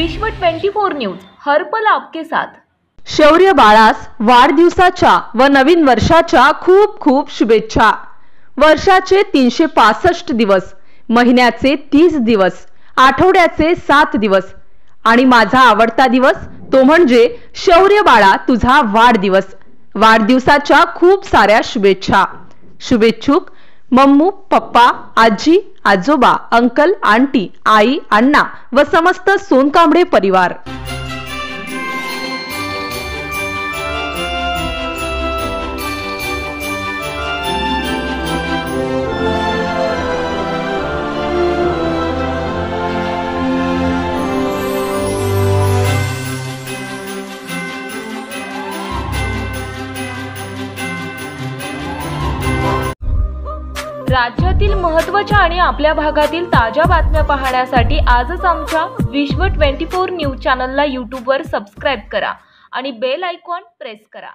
विश्व 24 न्यूज हर पल आपके साथ। शौर्य बाळास वाढदिवसाच्या व नवीन वर्षाच्या खूप खूप शुभेच्छा। वर्षाचे 365 दिवस, महिन्याचे 30 दिवस, आठवड्याचे 7 दिवस आणि माझा आवडता दिवस तो म्हणजे शौर्य बाळा तुझा वाढदिवस। वाढदिवसाच्या खूप साऱ्या शुभेच्छा। शुभेच्छुक मम्मू, पप्पा, आजी, आजोबा, अंकल, आंटी, आई, अण्णा व समस्त सोनकांबळे परिवार। राज्यातील महत्त्वाच्या आणि आपल्या भागातील ताज्या बातम्या पाहण्यासाठी आजच आमच्या विश्व 24 न्यूज चॅनलला YouTube वर सबस्क्राइब करा आणि बेल आयकॉन प्रेस करा।